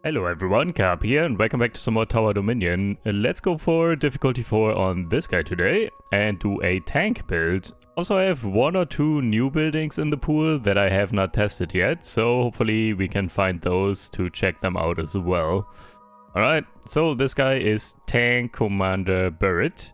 Hello everyone, Cap here, and welcome back to some more Tower Dominion. Let's go for difficulty 4 on this guy today, and do a tank build. Also, I have one or two new buildings in the pool that I have not tested yet, so hopefully we can find those to check them out as well. Alright, so this guy is Tank Commander Burret.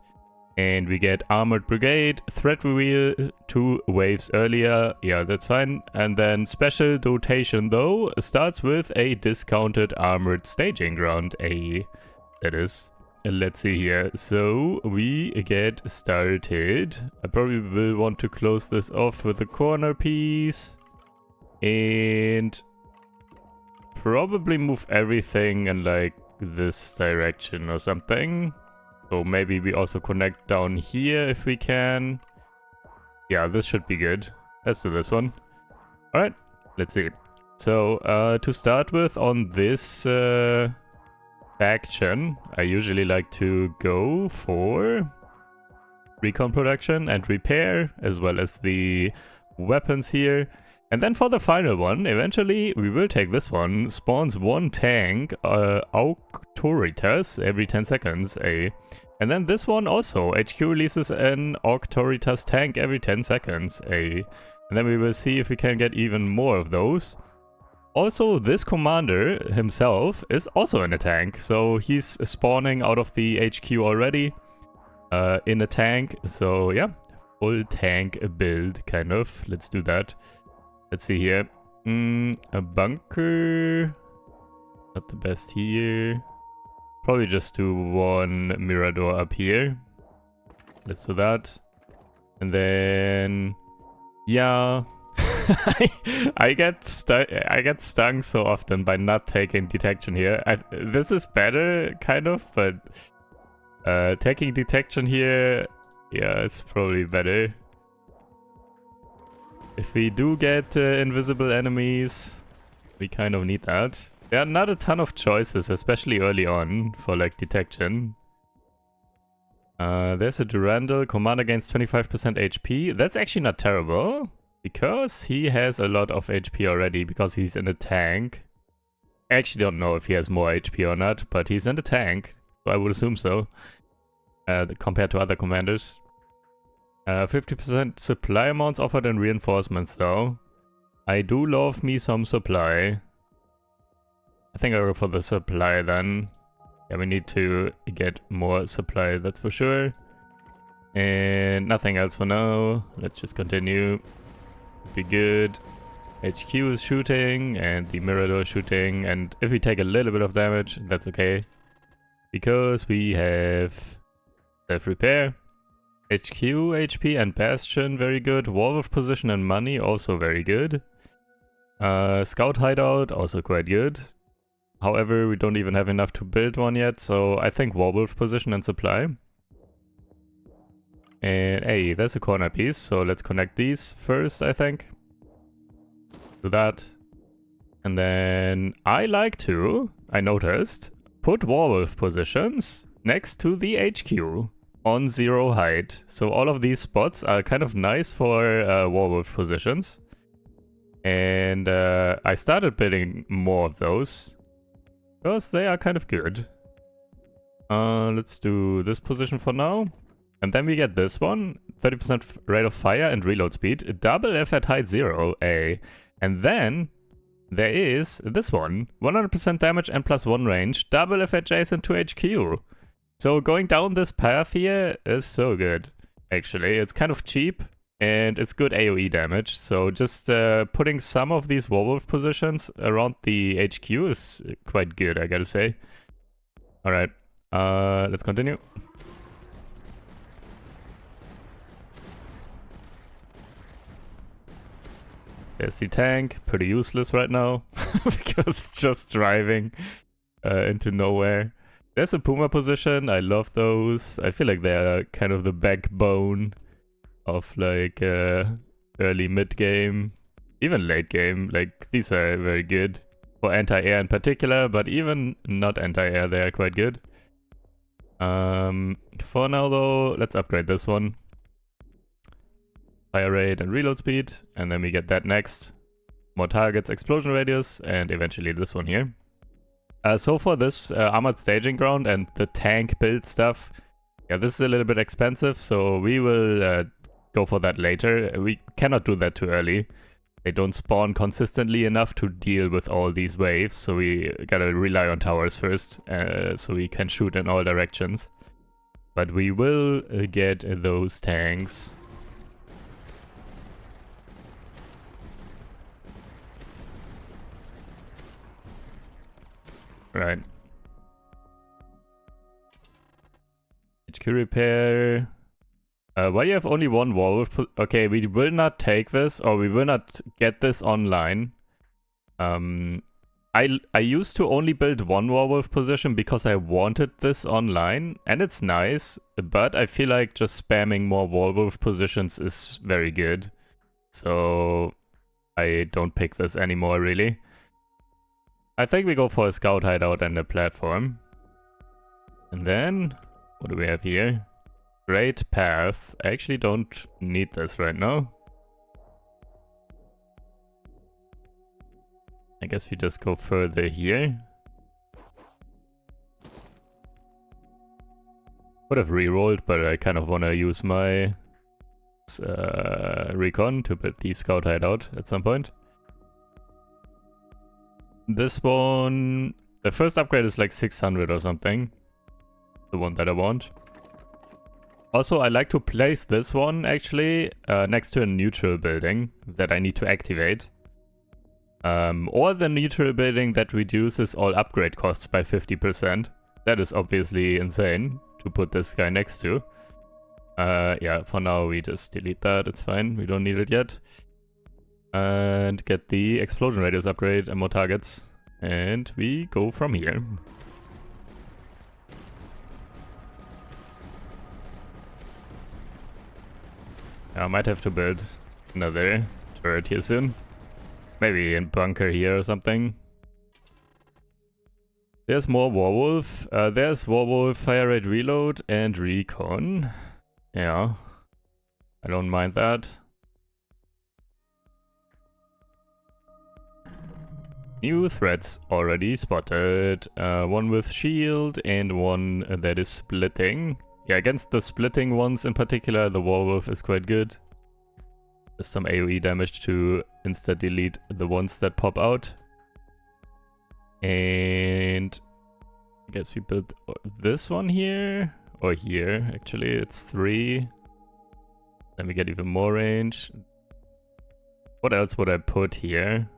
And we get Armored Brigade, Threat Reveal, 2 waves earlier, yeah, that's fine. And then Special Dotation, though, starts with a discounted Armored Staging Ground, that is. Let's see here, so we get started. I probably will want to close this off with a corner piece. And probably move everything in like this direction or something. So maybe we also connect down here if we can. Yeah, this should be good. Let's do this one. Alright, let's see. So, to start with, on this faction, I usually like to go for recon production and repair, as well as the weapons here. And then for the final one, eventually we will take this one. Spawns one tank, Auctoritas, every 10 seconds, And then this one also, HQ releases an Auctoritas tank every 10 seconds, And then we will see if we can get even more of those. Also, this commander himself is also in a tank, so he's spawning out of the HQ already, in a tank. So yeah, full tank build, kind of. Let's do that. Let's see here. A bunker. Not the best here. Probably just do one Mirador up here. Let's do that. And then... yeah. I get stung so often by not taking detection here. This is better, kind of, but... taking detection here... yeah, it's probably better. If we do get invisible enemies, we kind of need that. There are not a ton of choices, especially early on, for like detection. There's a Durandal, commander gains 25% HP. That's actually not terrible, because he has a lot of HP already, because he's in a tank. I actually don't know if he has more HP or not, but he's in the tank, so I would assume so, compared to other commanders. 50% supply amounts offered in reinforcements though. I do love me some supply. I think I'll go for the supply then. Yeah, we need to get more supply, that's for sure. And nothing else for now. Let's just continue. Be good. HQ is shooting and the Mirador shooting. And if we take a little bit of damage, that's okay. Because we have self-repair. HQ, HP and Bastion, very good. Werewolf position and money, also very good. Scout hideout, also quite good. However, we don't even have enough to build one yet, so I think Werewolf position and supply. And hey, there's a corner piece, so let's connect these first, I think. Do that. And then I like to, I noticed, put Werewolf positions next to the HQ. On 0 height. So all of these spots are kind of nice for werewolf positions. And I started building more of those, because they are kind of good. Let's do this position for now. And then we get this one. 30% rate of fire and reload speed. Double F at height 0. And then there is this one. 100% damage and +1 range. Double F adjacent to HQ. So going down this path here is so good, actually. It's kind of cheap, and it's good AoE damage. So just putting some of these werewolf positions around the HQ is quite good, I gotta say. Alright, let's continue. There's the tank, pretty useless right now, because it's just driving into nowhere. There's a Puma position, I love those. I feel like they're kind of the backbone of like early mid-game, even late game. Like these are very good for anti-air in particular, but even not anti-air, they are quite good. For now though, let's upgrade this one. Fire rate and reload speed, and then we get that next. More targets, explosion radius, and eventually this one here. So for this armored staging ground and the tank build stuff, yeah, this is a little bit expensive, so we will go for that later. We cannot do that too early. They don't spawn consistently enough to deal with all these waves, so we gotta rely on towers first, so we can shoot in all directions. But we will get those tanks. Right. HQ repair. Why you have only one werewolf? Okay, we will not take this, or we will not get this online. I used to only build one werewolf position because I wanted this online, and it's nice, but I feel like just spamming more werewolf positions is very good. So I don't pick this anymore, really. I think we go for a scout hideout and a platform. And then, what do we have here? Great path. I actually don't need this right now. I guess we just go further here. Would have re-rolled, but I kind of want to use my recon to build the scout hideout at some point. This one, the first upgrade is like 600 or something. The one that I want. Also, I like to place this one actually next to a neutral building that I need to activate. Or the neutral building that reduces all upgrade costs by 50%. That is obviously insane to put this guy next to. Yeah, for now we just delete that, it's fine, we don't need it yet. And get the explosion radius upgrade and more targets. And we go from here. I might have to build another turret here soon. Maybe a bunker here or something. There's more werewolf. There's werewolf, fire rate reload, and recon. Yeah, I don't mind that. New threats already spotted. One with shield and one that is splitting. Yeah, against the splitting ones in particular, the werewolf is quite good. Just some AoE damage to insta-delete the ones that pop out. And I guess we build this one here. Or here, actually, it's 3. Then we get even more range. What else would I put here?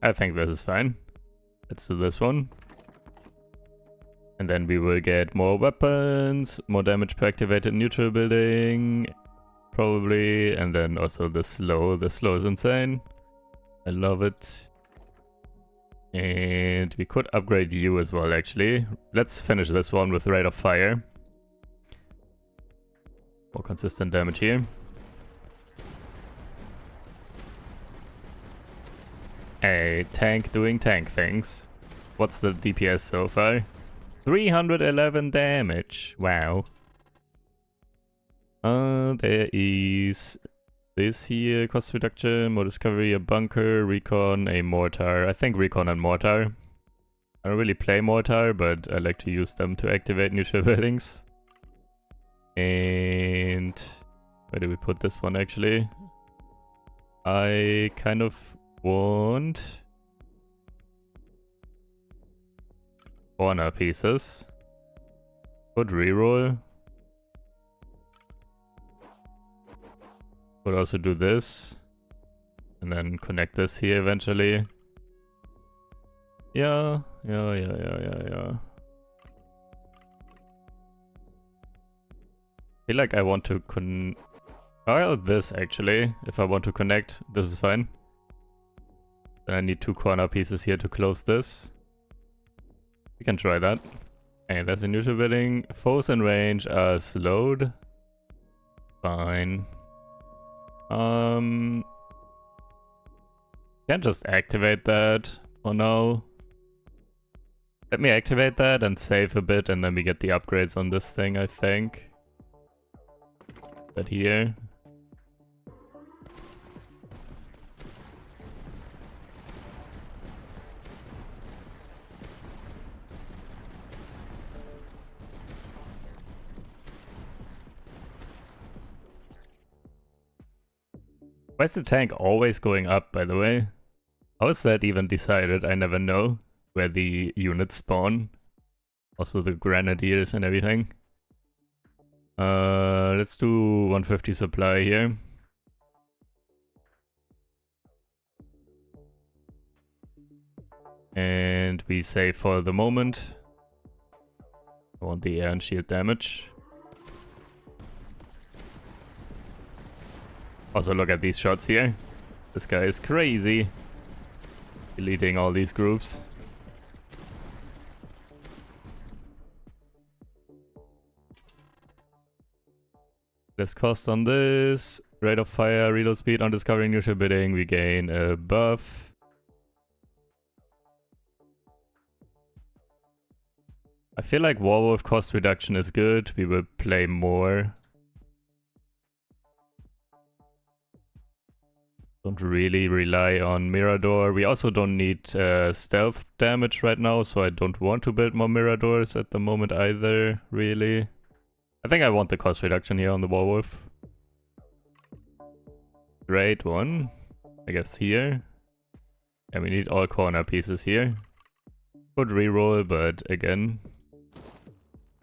I think this is fine. Let's do this one. And then we will get more weapons, more damage per activated neutral building, probably. And then also the slow. The slow is insane. I love it. And we could upgrade you as well, actually. Let's finish this one with rate of fire. More consistent damage here. A tank doing tank things. What's the DPS so far? 311 damage. Wow. There is this here. Cost reduction, more discovery, a bunker, recon, a mortar. I think recon and mortar. I don't really play mortar, but I like to use them to activate neutral buildings. And where do we put this one actually? I kind of want corner pieces. Could reroll. Could also do this. And then connect this here eventually. Yeah. I feel like I want to this actually. If I want to connect, this is fine. Then I need 2 corner pieces here to close this. We can try that. Okay, that's a neutral building. Foes in range are slowed. Fine. Can just activate that for now. Let me activate that and save a bit, and then we get the upgrades on this thing, I think. But here. Why is the tank always going up, by the way? How is that even decided? I never know where the units spawn. Also the grenadiers and everything. Let's do 150 supply here. And we save for the moment. I want the air and shield damage. Also look at these shots here. This guy is crazy. Deleting all these groups. Less cost on this. Rate of fire, reload speed on discovering neutral bidding. We gain a buff. I feel like Warwolf cost reduction is good. We will play more. Don't really rely on Mirador. We also don't need stealth damage right now, so I don't want to build more Miradors at the moment either, really. I think I want the cost reduction here on the Warwolf. Great one. I guess here. And we need all corner pieces here. Could reroll, but again,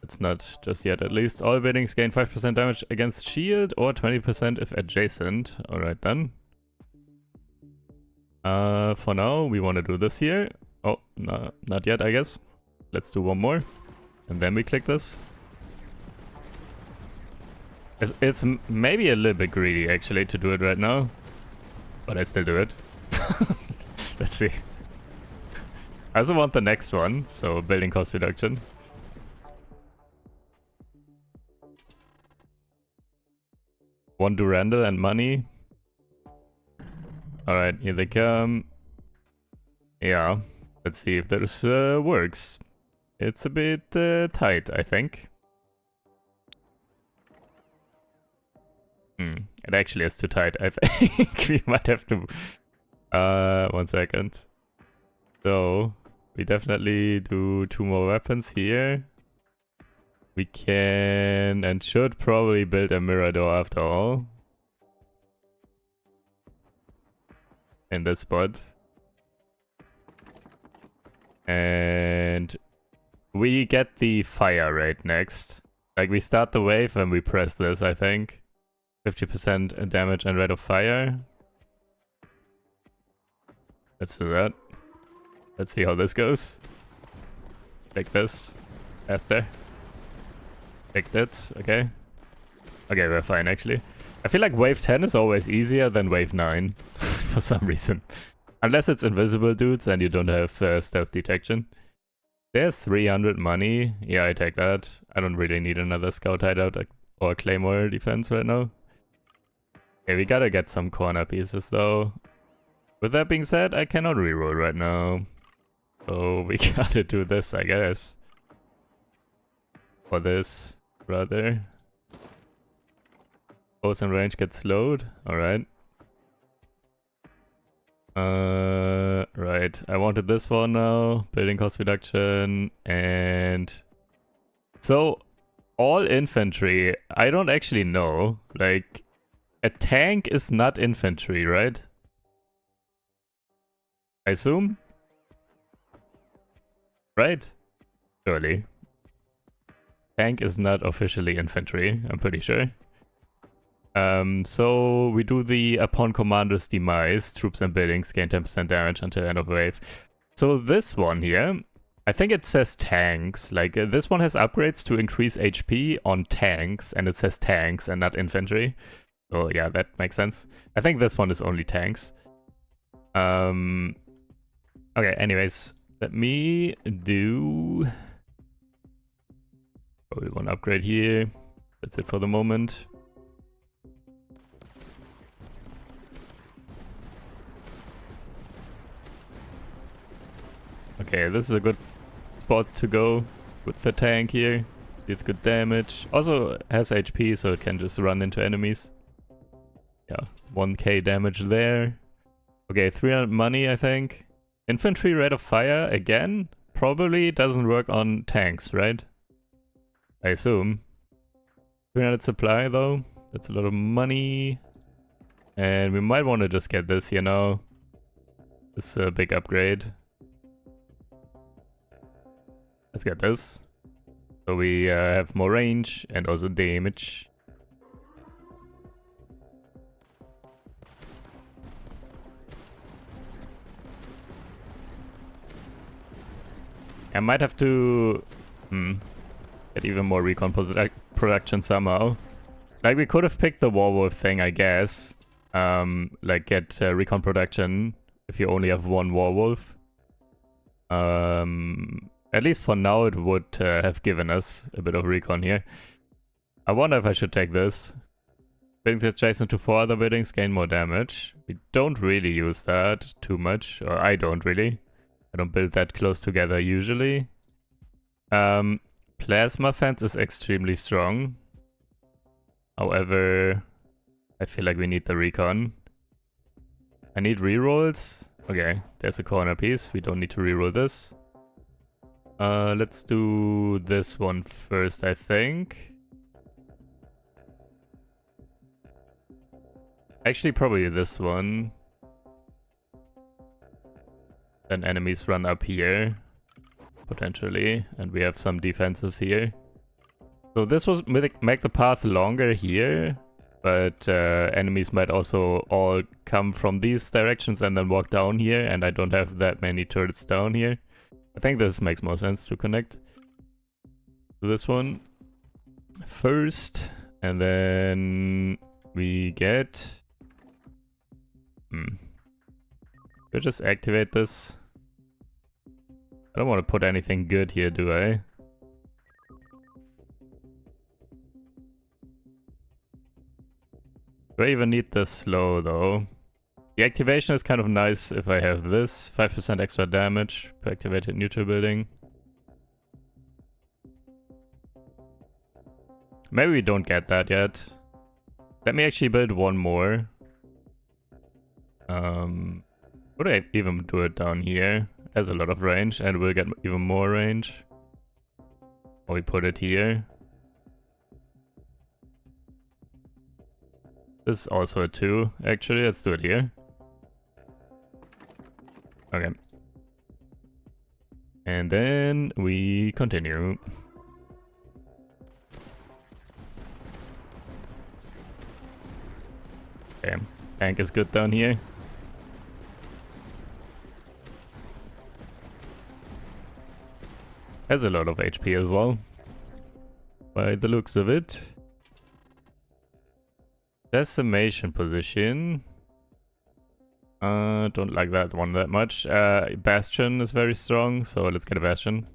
it's not just yet at least. All biddings gain 5% damage against shield or 20% if adjacent. Alright then. For now, we want to do this here. Oh, no, not yet, I guess. Let's do one more. And then we click this. It's maybe a little bit greedy, actually, to do it right now. But I still do it. Let's see. I also want the next one, so building cost reduction. One Durandal and money. Alright, here they come. Yeah, let's see if this works. It's a bit tight, I think. It actually is too tight, I think. We might have to... 1 second. So, we definitely do 2 more weapons here. We can and should probably build a Mirador after all. In this spot. And we get the fire rate next. Like, we start the wave and we press this, I think. 50% damage and rate of fire. Let's do that. Let's see how this goes. Like this. Faster. Like that. Okay. Okay, we're fine, actually. I feel like wave 10 is always easier than wave 9. For some reason. Unless it's invisible dudes and you don't have stealth detection. There's 300 money. Yeah, I take that. I don't really need another scout hideout or claymore defense right now. Okay, we gotta get some corner pieces though. With that being said, I cannot reroll right now. So we gotta do this, I guess. For this, rather. Close and range gets slowed. Alright. Right. I wanted this one now. Building cost reduction. And... So, all infantry. I don't actually know. Like, a tank is not infantry, right? I assume? Right? Surely. Tank is not officially infantry, I'm pretty sure. So we do the upon commander's demise, troops and buildings gain 10% damage until end of wave. So this one here, I think it says tanks. Like this one has upgrades to increase HP on tanks, and it says tanks and not infantry. So yeah, that makes sense. I think this one is only tanks. Okay, anyways, let me do probably one upgrade here. That's it for the moment. Okay, this is a good spot to go with the tank here. It's good damage. Also has HP, so it can just run into enemies. Yeah, 1k damage there. Okay, 300 money, I think. Infantry rate of fire, again, probably doesn't work on tanks, right? I assume. 300 supply, though. That's a lot of money. And we might want to just get this, you know. This is a big upgrade. Let's get this. So we have more range and also damage. I might have to get even more recon production somehow. Like, we could have picked the Warwolf thing, I guess. Like, get recon production if you only have one Warwolf. At least for now, it would have given us a bit of recon here. I wonder if I should take this. Buildings adjacent to 4 other buildings gain more damage. We don't really use that too much, or I don't really. I don't build that close together usually. Plasma fence is extremely strong. However, I feel like we need the recon. I need rerolls. Okay, there's a corner piece. We don't need to reroll this. Let's do this one first, I think. Actually, probably this one. Then enemies run up here, potentially, and we have some defenses here. So this will make the path longer here, but enemies might also all come from these directions and then walk down here, and I don't have that many turrets down here. I think this makes more sense to connect to this one first, and then we get... We'll just activate this. I don't want to put anything good here, do I? Do I even need this slow, though? The activation is kind of nice if I have this. 5% extra damage per activated neutral building. Maybe we don't get that yet. Let me actually build one more. Would I even do it down here? It has a lot of range and we'll get even more range. Or we put it here. This is also a 2, actually. Let's do it here. Okay. And then we continue. Okay. Tank is good down here. Has a lot of HP as well, by the looks of it. Decimation position. Don't like that one that much. Bastion is very strong, so let's get a Bastion.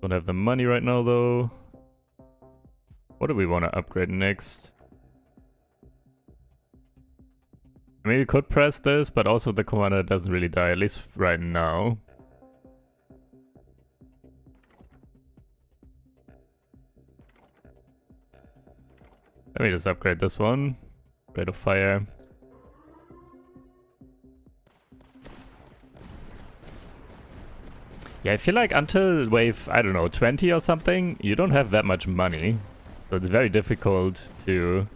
Don't have the money right now though. What do we want to upgrade next? I mean, we could press this, but also the commander doesn't really die, at least right now. Let me just upgrade this one. Rate of fire. Yeah, I feel like until wave, I don't know, 20 or something, you don't have that much money. So it's very difficult to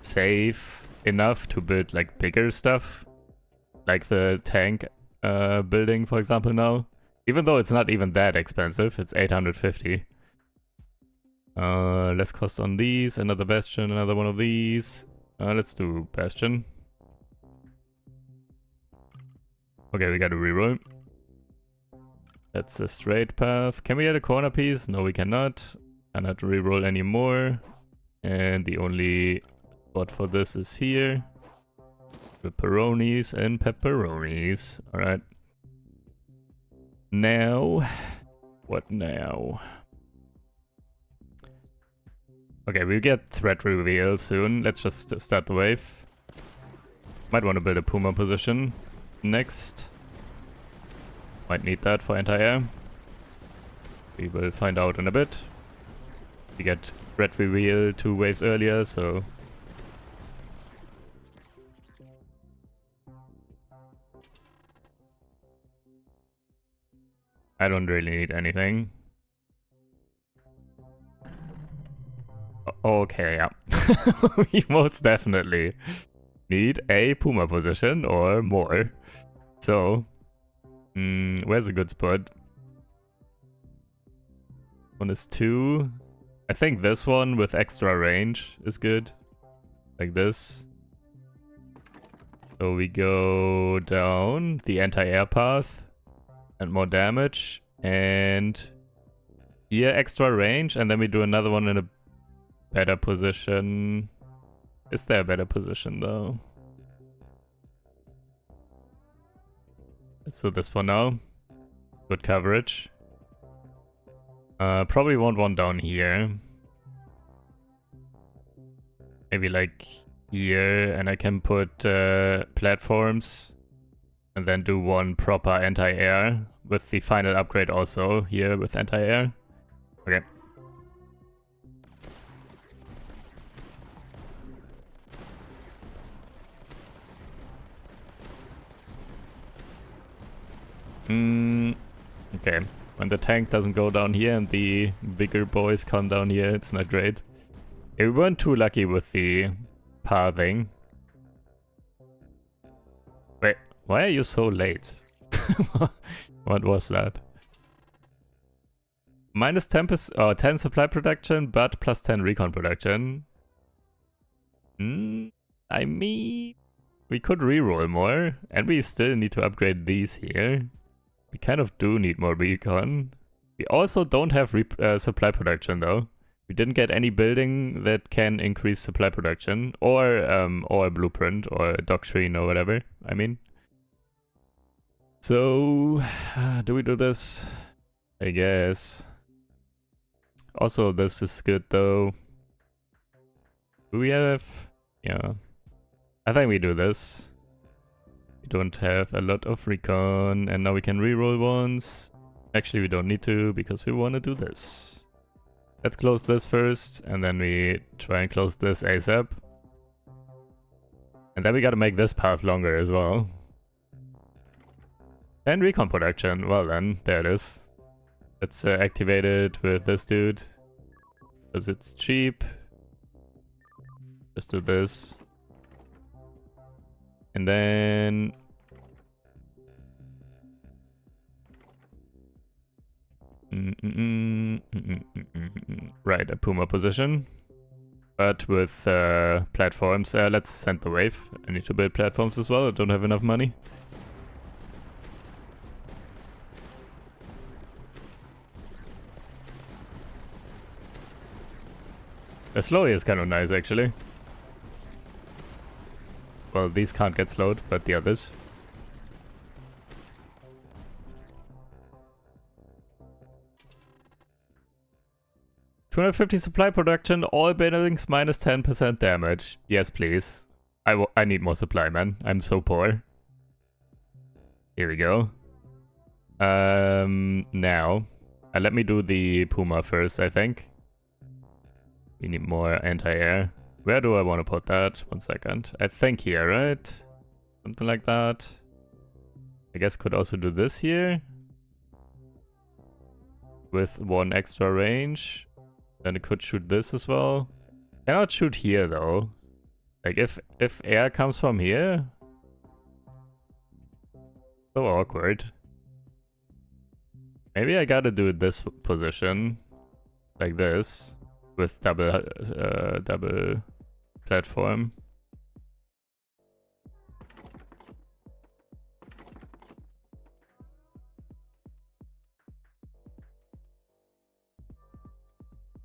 save enough to build like bigger stuff, like the tank building, for example, now. Even though it's not even that expensive, it's 850. Less cost on these, another Bastion, another one of these. Let's do Bastion. Okay, we got to reroll. That's a straight path. Can we add a corner piece? No, we cannot. Cannot reroll anymore. And the only spot for this is here. Pepperonis and pepperonis. Alright. Now, what now? Okay, we get threat reveal soon. Let's just start the wave. Might want to build a Puma position next. Might need that for anti-air. We will find out in a bit. We get threat reveal 2 waves earlier, so... I don't really need anything. Okay, yeah. We most definitely need a Puma position or more. So, where's a good spot? One is 2. I think this one with extra range is good. Like this. So we go down the anti-air path and more damage. And here extra range, and then we do another one in a better position. Is there a better position though? Let's do this for now. Good coverage. Probably want one down here. Maybe like here, and I can put platforms and then do one proper anti-air with the final upgrade also here with anti-air. Okay. Okay. When the tank doesn't go down here and the bigger boys come down here, it's not great. We weren't too lucky with the pathing. Wait, why are you so late? What was that? Minus 10%, 10 supply production, but plus 10 recon production. I mean, we could reroll more, and we still need to upgrade these here. We kind of do need more recon. We also don't have supply production though. We didn't get any building that can increase supply production, or a blueprint, or a doctrine, or whatever. I mean. So, do we do this? I guess. Also, this is good though. Do we have? Yeah. I think we do this. We don't have a lot of recon, and now we can reroll ones. Actually, we don't need to, because we want to do this. Let's close this first, and then we try and close this ASAP. And then we gotta make this path longer as well. And recon production, well then, there it is. Let's activate it with this dude, because it's cheap. Just do this. And then... Right, a Puma position. But with platforms. Let's send the wave. I need to build platforms as well, I don't have enough money. The slow is kind of nice actually. Well, these can't get slowed, but the others. $250 supply production, all buildings minus 10% damage. Yes, please. I need more supply, man. I'm so poor. Here we go. Now, let me do the Puma first, I think. We need more anti-air. Where do I want to put that? 1 second. I think here, right? Something like that. I guess could also do this here. With 1 extra range. Then it could shoot this as well. Cannot shoot here though. Like if air comes from here. So awkward. Maybe I gotta do this position. Like this. With double platform.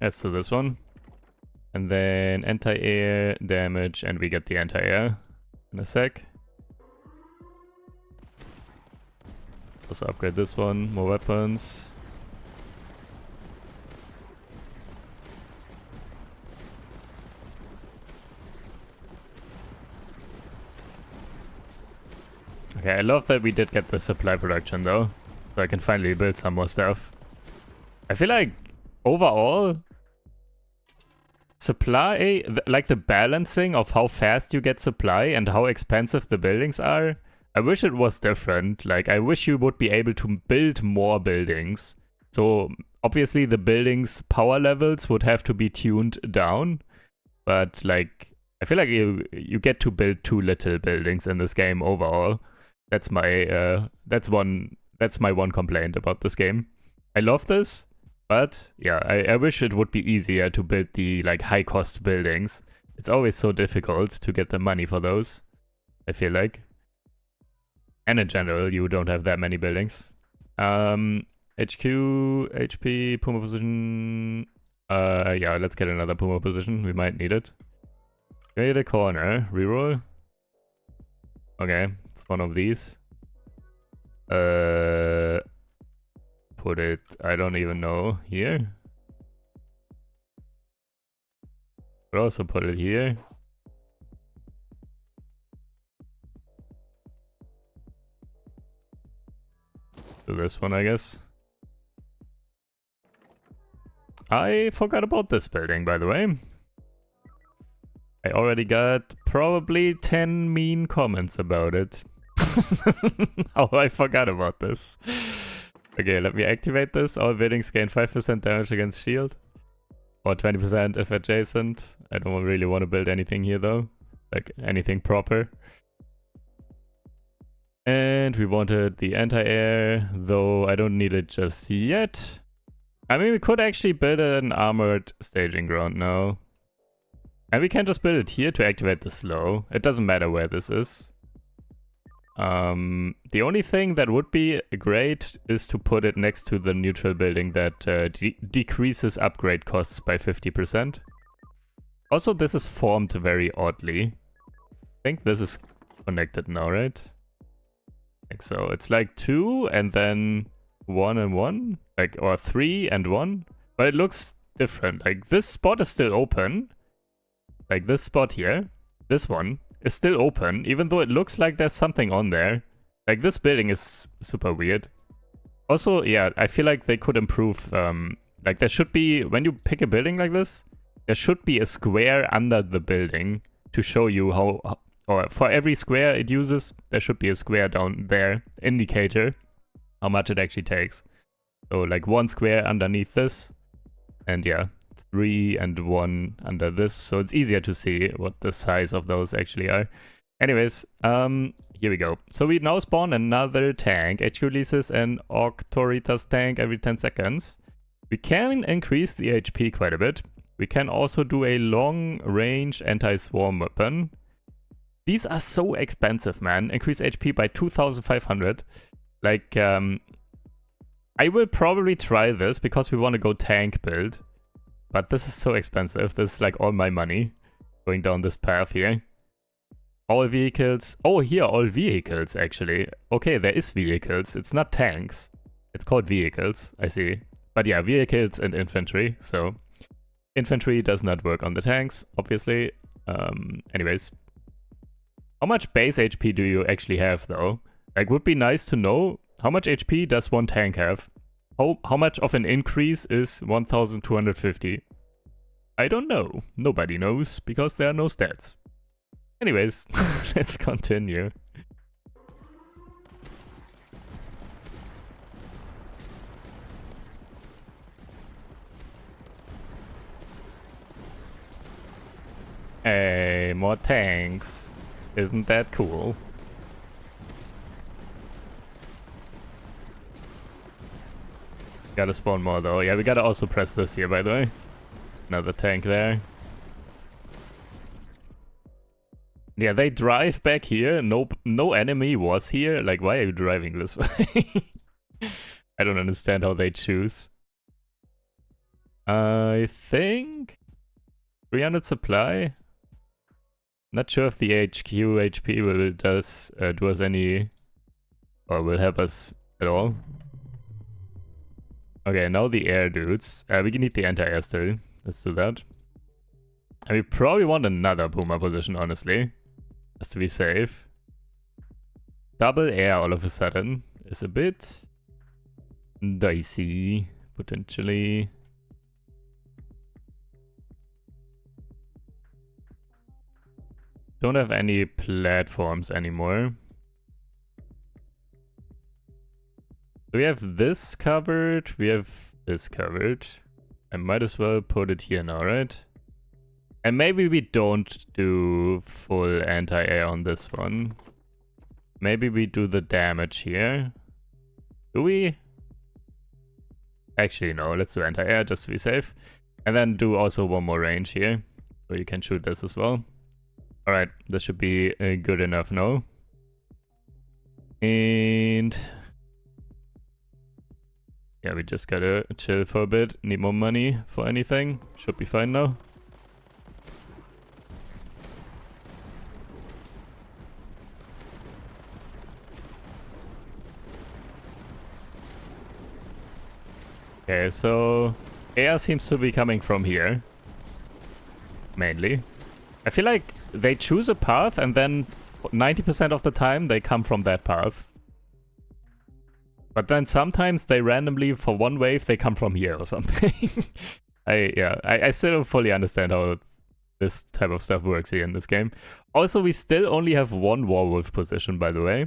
Let's do this one. And then anti-air damage, and we get the anti-air in a sec. Also upgrade this one, more weapons. Okay, I love that we did get the supply production though. So I can finally build some more stuff. I feel like overall, supply, like the balancing of how fast you get supply and how expensive the buildings are, I wish it was different. Like, I wish you would be able to build more buildings. So obviously the buildings' power levels would have to be tuned down. But like, I feel like you get to build too little buildings in this game overall. That's my one complaint about this game. I love this, but yeah, I wish it would be easier to build the like high cost buildings. It's always so difficult to get the money for those, I feel like. And in general, you don't have that many buildings. HQ, HP, Puma position. Yeah, let's get another Puma position. We might need it. Create a corner. Reroll. Okay, it's one of these. Put it, I don't even know, here. But also put it here. Do this one, I guess. I forgot about this building, by the way. I already got probably 10 mean comments about it. How I forgot about this. Okay, let me activate this. All buildings gain 5% damage against shield. Or 20% if adjacent. I don't really want to build anything here though. Like anything proper. And we wanted the anti-air, though I don't need it just yet. I mean, we could actually build an armored staging ground now. And we can just build it here to activate the slow. It doesn't matter where this is. The only thing that would be great is to put it next to the neutral building that decreases upgrade costs by 50%. Also, this is formed very oddly. I think this is connected now, right? I think so. It's like 2 and then 1 and 1. Like, or 3 and 1. But it looks different. Like, this spot is still open. Like, this spot here. This one is still open, even though it looks like there's something on there. Like, this building is super weird. Also, yeah, I feel like they could improve, like, there should be, when you pick a building like this, there should be a square under the building to show you how, or for every square it uses, there should be a square down there, indicator, how much it actually takes. So, like, 1 square underneath this, and yeah, 3 and 1 under this, so it's easier to see what the size of those actually are. Anyways, here we go. So we now spawn another tank. HQ releases an Auctoritas tank every 10 seconds. We can increase the HP quite a bit. We can also do a long-range anti-swarm weapon. These are so expensive, man. Increase HP by 2,500. Like, I will probably try this because we want to go tank build. But this is so expensive. This is like all my money going down this path here. All vehicles. Oh, here, all vehicles, actually. Okay, there is vehicles. It's not tanks. It's called vehicles, I see. But yeah, vehicles and infantry. So, infantry does not work on the tanks, obviously. Anyways. How much base HP do you actually have, though? Like, would be nice to know. How much HP does one tank have? How much of an increase is 1,250? I don't know. Nobody knows, because there are no stats. Anyways, let's continue. Hey, more tanks. Isn't that cool? Gotta spawn more though. Yeah, we gotta also press this here, by the way. Another tank there. Yeah, they drive back here. No enemy was here. Like, why are you driving this way? I don't understand how they choose. I think 300 supply. Not sure if the HQ HP will do us any, or will help us at all. Okay, now the air dudes. We need the anti-air still. Let's do that. And we probably want another Puma position, honestly. Just to be safe. Double air all of a sudden is a bit dicey, potentially. Don't have any platforms anymore. We have this covered, we have this covered. I might as well put it here now, right? And maybe we don't do full anti-air on this one. Maybe we do the damage here. Do we? Actually, no, let's do anti-air just to be safe. And then do also one more range here. So you can shoot this as well. Alright, this should be good enough now. And yeah, we just gotta chill for a bit. Need more money for anything. Should be fine now. Okay, so air seems to be coming from here. Mainly. I feel like they choose a path and then 90% of the time they come from that path. But then sometimes they randomly, for one wave, they come from here or something. I still don't fully understand how this type of stuff works here in this game. Also, we still only have one Warwolf position, by the way.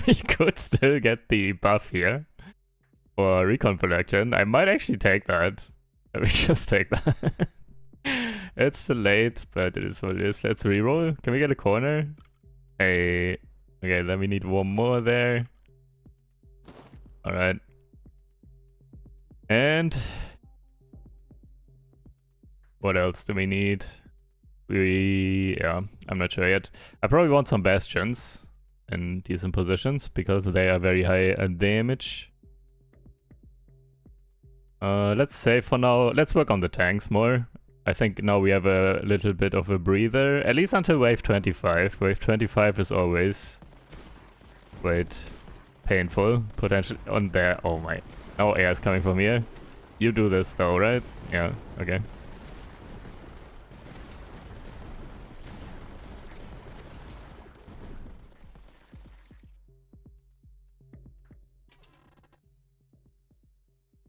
We could still get the buff here for recon production. I might actually take that. Let me just take that. It's late, but it is what it is. Let's reroll. Can we get a corner? Hey. Okay, then we need one more there. Alright. And what else do we need? Yeah, I'm not sure yet. I probably want some bastions in decent positions because they are very high damage. Let's save for now. Let's work on the tanks more. I think now we have a little bit of a breather, at least until wave 25. Wave 25 is always painful, potentially on there. Oh my. Oh, air is coming from here. You do this though, right? Yeah, okay.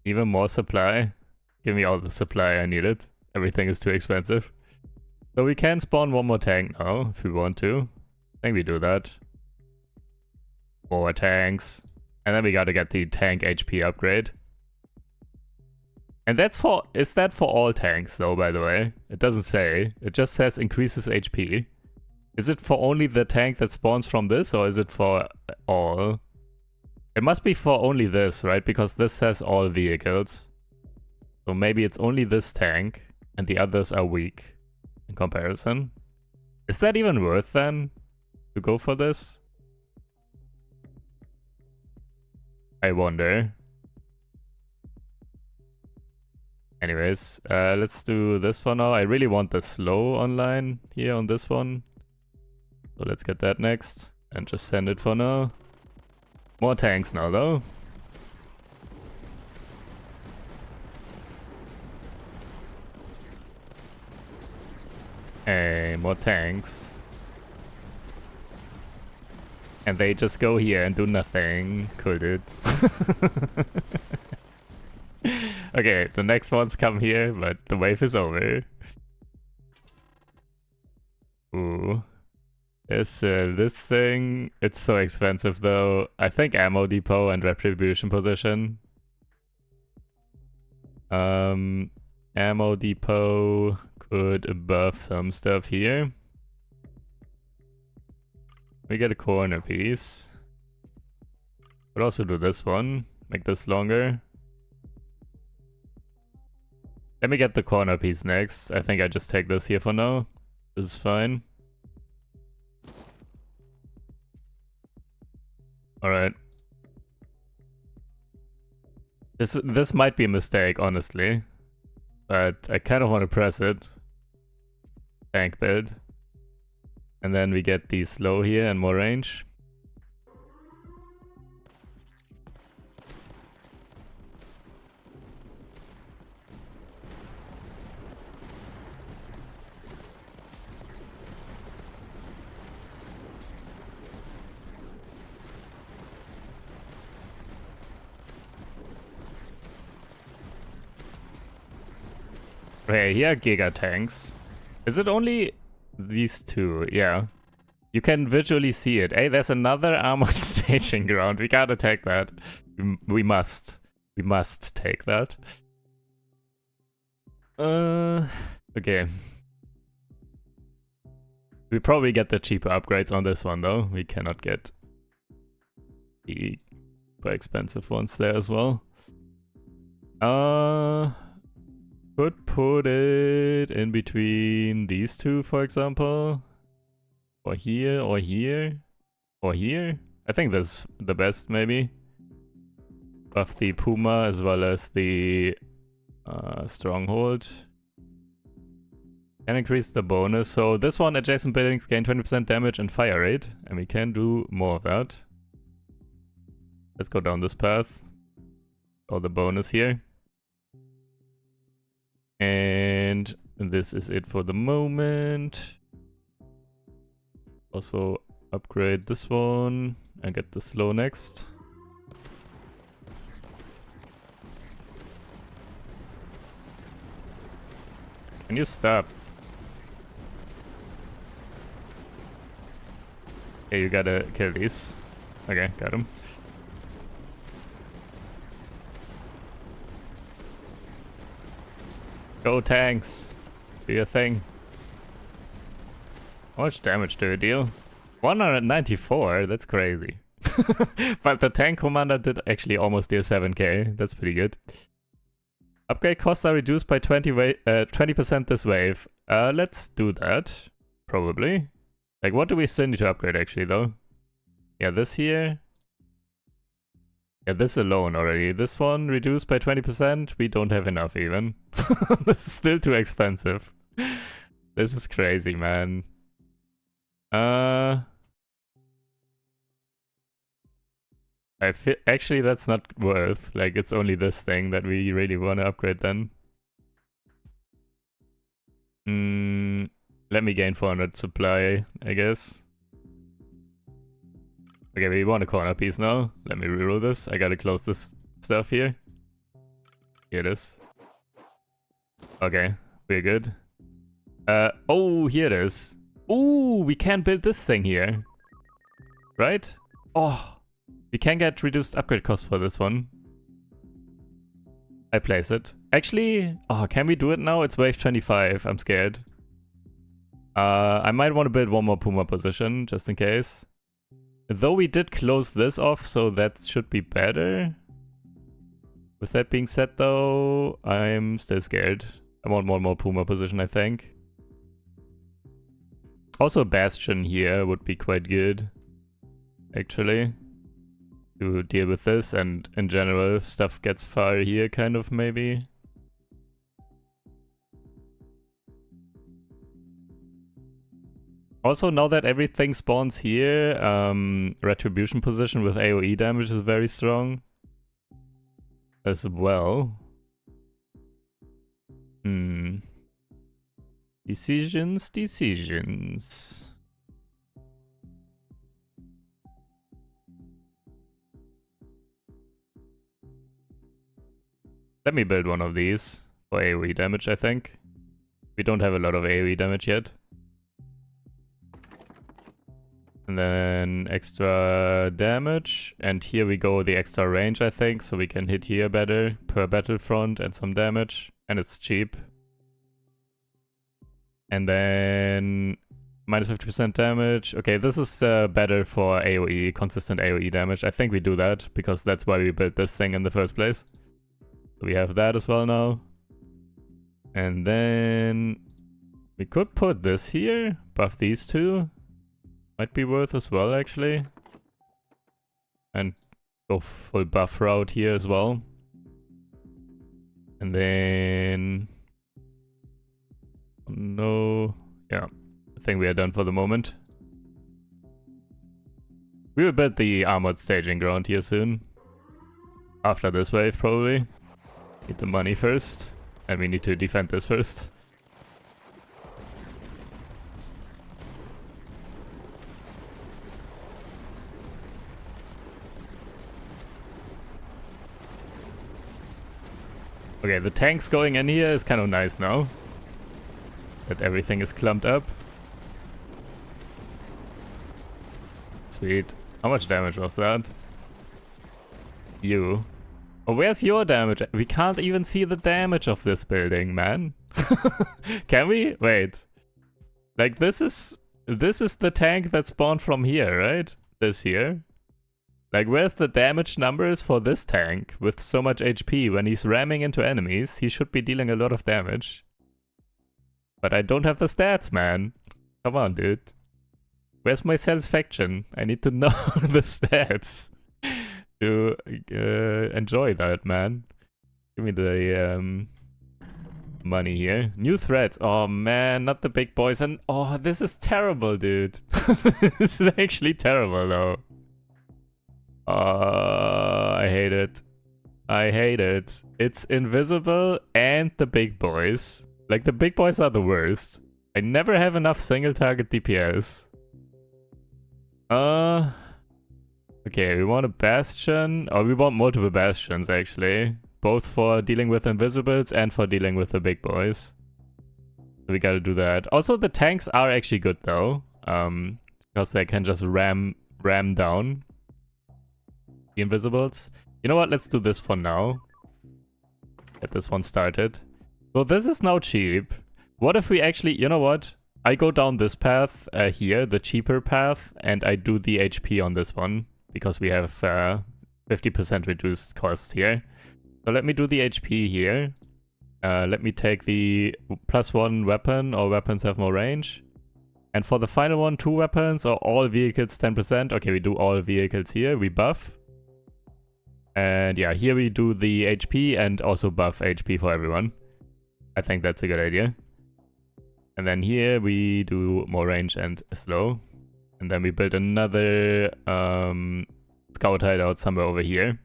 Even more supply. Give me all the supply I needed. Everything is too expensive. So we can spawn one more tank now, if we want to. I think we do that. More tanks. And then we gotta get the tank HP upgrade. And that's for... Is that for all tanks though, by the way? It doesn't say. It just says increases HP. Is it for only the tank that spawns from this, or is it for all? It must be for only this, right? Because this says all vehicles. So maybe it's only this tank, and the others are weak in comparison. Is that even worth then to go for this? I wonder. Anyways, let's do this for now. I really want the slow online here on this one. So let's get that next and just send it for now. More tanks now though. Hey, more tanks. And they just go here and do nothing. Cool, dude. Okay, the next ones come here, but the wave is over. Ooh. There's this thing. It's so expensive though. I think ammo depot and retribution position. Ammo depot could buff some stuff here. We get a corner piece. Could also do this one. Make this longer. Let me get the corner piece next. I think I just take this here for now. This is fine. Alright. This might be a mistake, honestly. But I kind of want to press it. Tank build. And then we get the slow here and more range. Okay, here are Giga tanks. Is it only these two? Yeah. You can visually see it. Hey, there's another armored staging ground. We gotta take that. We must. We must take that. Okay. We probably get the cheaper upgrades on this one though. We cannot get the super expensive ones there as well. Could put it in between these two, for example. Or here, or here, or here. I think that's the best, maybe. Buff the Puma as well as the stronghold. Can increase the bonus. So this one, adjacent buildings gain 20% damage and fire rate. And we can do more of that. Let's go down this path. All the bonus here. And this is it for the moment. Also upgrade this one and get the slow next. Can you stop? Okay, you gotta kill these. Okay, got him. Go tanks! Do your thing. How much damage do you deal? 194? That's crazy. But the tank commander did actually almost deal 7k. That's pretty good. Upgrade costs are reduced by 20% this wave. Let's do that. Probably. Like, what do we still need to upgrade actually, though? Yeah, this here. Yeah, this alone already. This one reduced by 20%. We don't have enough even. This is still too expensive. This is crazy, man. I feel actually that's not worth. Like, it's only this thing that we really want to upgrade then. Let me gain 400 supply, I guess. Okay, we want a corner piece now. Let me reroll this. I gotta close this stuff here. Here it is. Okay, we're good. Oh, here it is. Ooh, we can build this thing here. Right? Oh, we can get reduced upgrade cost for this one. I place it. Actually, oh, can we do it now? It's wave 25. I'm scared. I might want to build one more Puma position, just in case. Though we did close this off, so that should be better. With that being said, though, I'm still scared. I want one more Puma position, I think. Also, a Bastion here would be quite good, actually, to deal with this, and in general, stuff gets far here, kind of, maybe. Also, now that everything spawns here, Retribution position with AoE damage is very strong as well. Decisions. Let me build one of these for AoE damage, I think. We don't have a lot of AoE damage yet. And then extra damage. And here we go the extra range, I think. So we can hit here better per battlefront and some damage. And it's cheap. And then minus 50% damage. Okay, this is better for AoE, consistent AoE damage. I think we do that because that's why we built this thing in the first place. So we have that as well now. And then we could put this here, buff these two. Might be worth as well, actually. And go full buff route here as well. And then... no... yeah, I think we are done for the moment. We will build the armored staging ground here soon. After this wave, probably. Need the money first. And we need to defend this first. Okay, the tanks going in here is kind of nice now. That everything is clumped up. Sweet. How much damage was that? You. Oh, where's your damage? We can't even see the damage of this building, man. Can we? Wait. Like, this is the tank that spawned from here, right? This here. Like, where's the damage numbers for this tank with so much HP? When he's ramming into enemies, he should be dealing a lot of damage. But I don't have the stats, man. Come on, dude. Where's my satisfaction? I need to know the stats to enjoy that, man. Give me the money here. New threats. Oh, man, not the big boys. And oh, this is terrible, dude. This is actually terrible, though. I hate it. I hate it. It's invisible and the big boys. Like, the big boys are the worst. I never have enough single target DPS. Okay, we want a bastion. Or we want multiple bastions, actually. Both for dealing with invisibles and for dealing with the big boys. So we gotta do that. Also, the tanks are actually good, though. Because they can just ram down the invisibles. You know what? Let's do this for now. Get this one started. So this is now cheap. What if we actually... You know what? I go down this path here, the cheaper path, and I do the HP on this one. Because we have 50% reduced cost here. So let me do the HP here. Let me take the +1 weapon, or weapons have more range. And for the final one, 2 weapons, or all vehicles 10%. Okay, we do all vehicles here. We buff. And yeah, here we do the HP and also buff HP for everyone. I think that's a good idea. And then here we do more range and slow. And then we build another scout hideout somewhere over here.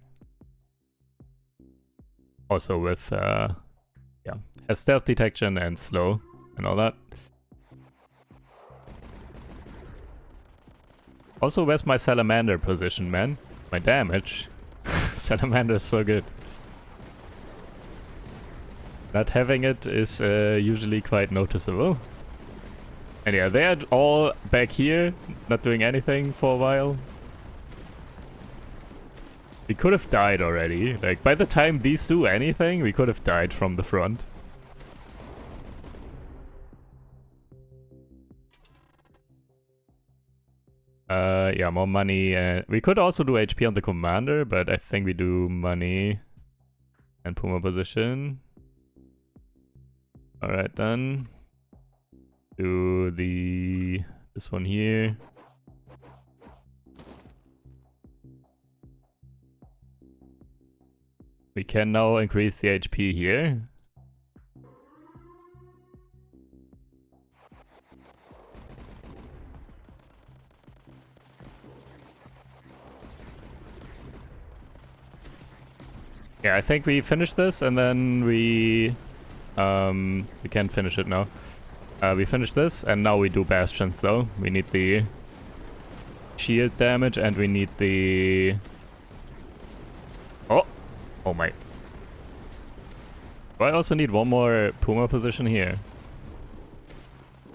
Also with, yeah, has stealth detection and slow and all that. Also, where's my salamander position, man? My damage. Salamander is so good. Not having it is usually quite noticeable. And yeah, they're all back here, not doing anything for a while. We could have died already. Like, by the time these do anything, we could have died from the front. Yeah, more money. We could also do HP on the commander, but I think we do money and Puma position. Alright then. Do this one here. We can now increase the HP here. Yeah, I think we finish this and then we can't finish it now. We finish this and now we do bastions though. We need the shield damage and we need the... Oh my. Do I also need one more Puma position here?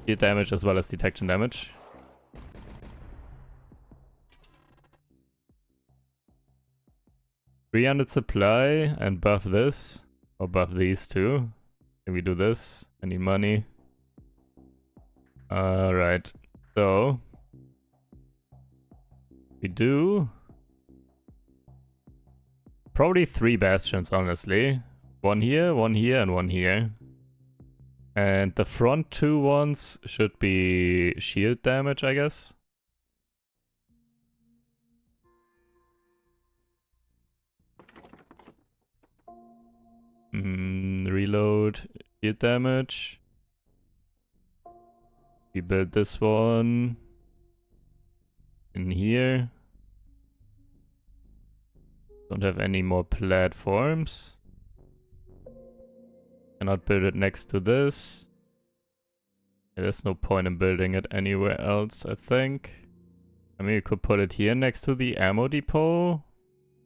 Shield damage as well as detection damage. $300 supply and buff this. Or buff these two. Can we do this? I need money. Alright. So we do probably 3 bastions, honestly. One here, and one here. And the front 2 ones should be shield damage, I guess. Reload, shield damage. We build this one in here. Don't have any more platforms. Cannot build it next to this. Yeah, there's no point in building it anywhere else, I think. I mean, you could put it here next to the ammo depot.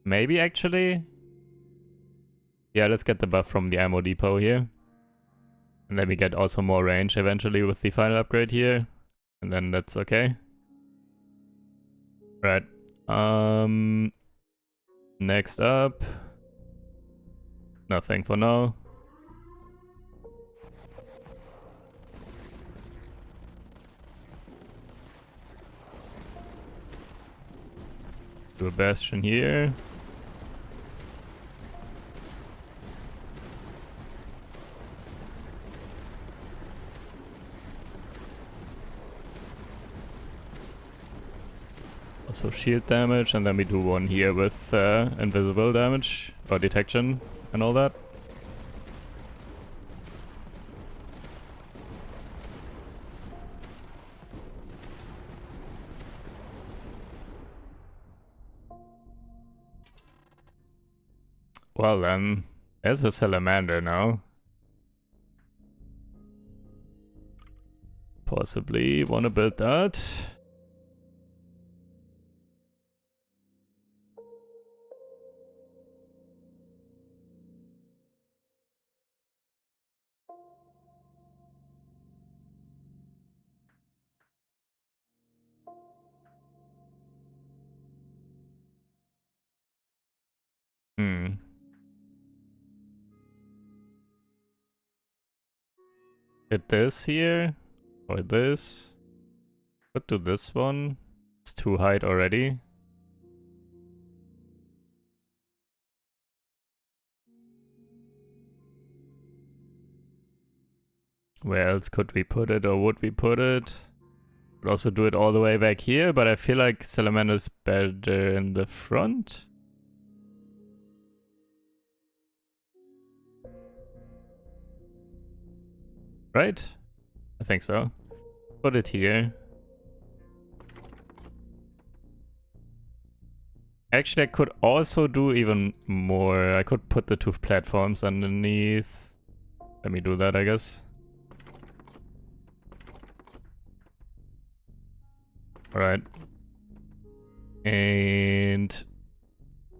Maybe, actually. Yeah, let's get the buff from the ammo depot here. And then we get also more range eventually with the final upgrade here. And then that's okay. Right. Next up. Nothing for now. Do a bastion here. Also shield damage, and then we do one here with invisible damage or detection and all that. Well then, there's a salamander now. Possibly want to build that. Hit this here, or this. Could do this one. It's too high already. Where else could we put it, or would we put it? Could also do it all the way back here, but I feel like Salamander's better in the front. Right? I think so. Put it here. Actually, I could also do even more. I could put the two platforms underneath. Let me do that, I guess. Alright. And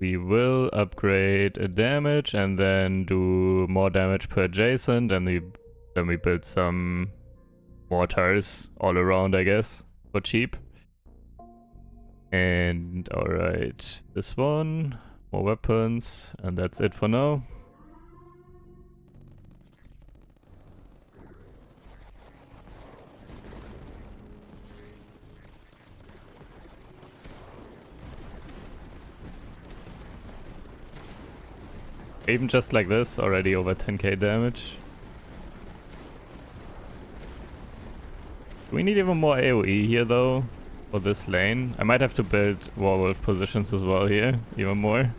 we will upgrade a damage and then do more damage per adjacent, and then we build some mortars all around, I guess, for cheap. And alright, this one, more weapons, and that's it for now. Even just like this, already over 10k damage. Do we need even more AoE here though, for this lane? I might have to build werewolf positions as well here, even more.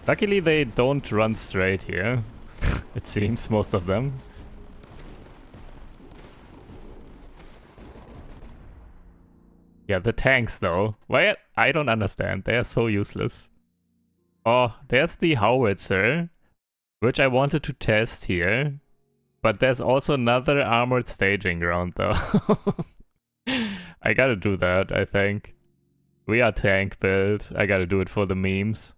Luckily they don't run straight here, it seems, most of them. Yeah, the tanks though. Why? I don't understand, they are so useless. Oh, there's the howitzer, which I wanted to test here. But there's also another armored staging ground though. I gotta do that, I think. We are tank build. I gotta do it for the memes.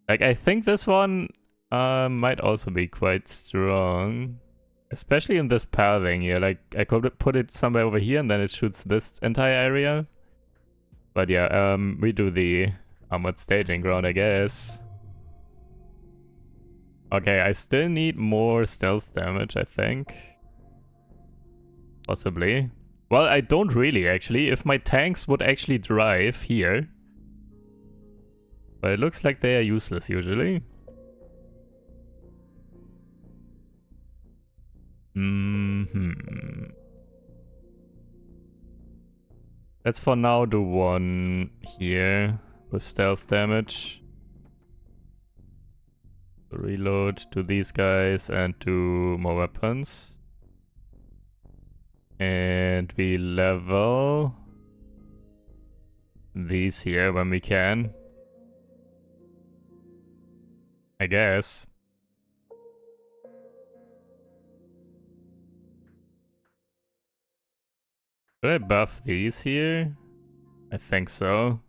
Like, I think this one might also be quite strong. Especially in this pathing here. Like, I could put it somewhere over here and then it shoots this entire area. But yeah, we do the armored staging ground, I guess. Okay, I still need more stealth damage, I think. Possibly. Well, I don't really, actually. If my tanks would actually drive here. But it looks like they are useless, usually. Let's for now do one here with stealth damage. Reload to these guys and do more weapons. And we level these here when we can. I guess. Should I buff these here? I think so.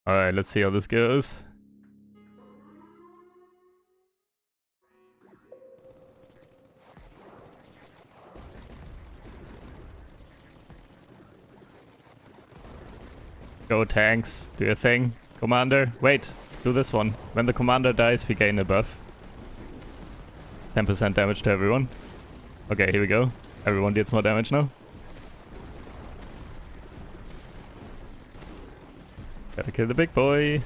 Alright, let's see how this goes. Go tanks, do your thing. Commander, wait, do this one. When the commander dies, we gain a buff. 10% damage to everyone. Okay, here we go. Everyone deals more damage now. Gotta kill the big boy.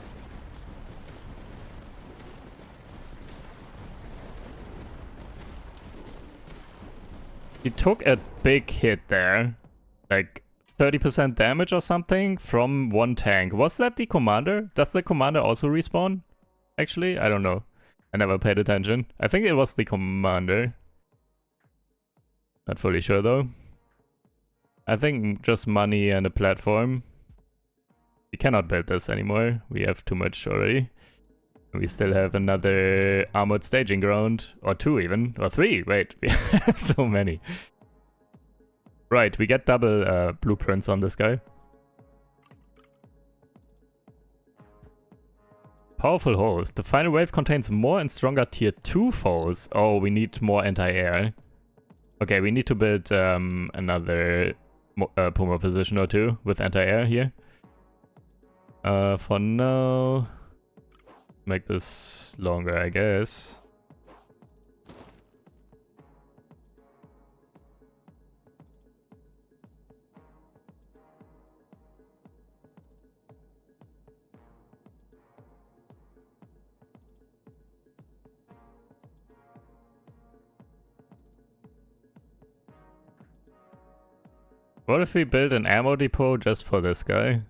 He took a big hit there. Like 30% damage or something from one tank. Was that the commander? Does the commander also respawn? Actually, I don't know. I never paid attention. I think it was the commander. Not fully sure though. I think just money and a platform. We cannot build this anymore. We have too much already. We still have another armored staging ground. Or 2 even. Or 3. Wait, we have so many. Right, we get double blueprints on this guy. Powerful host. The final wave contains more and stronger tier 2 foes. Oh, we need more anti-air. Okay, we need to build another Puma position or 2 with anti-air here. For now, make this longer, I guess. What if we build an ammo depot just for this guy?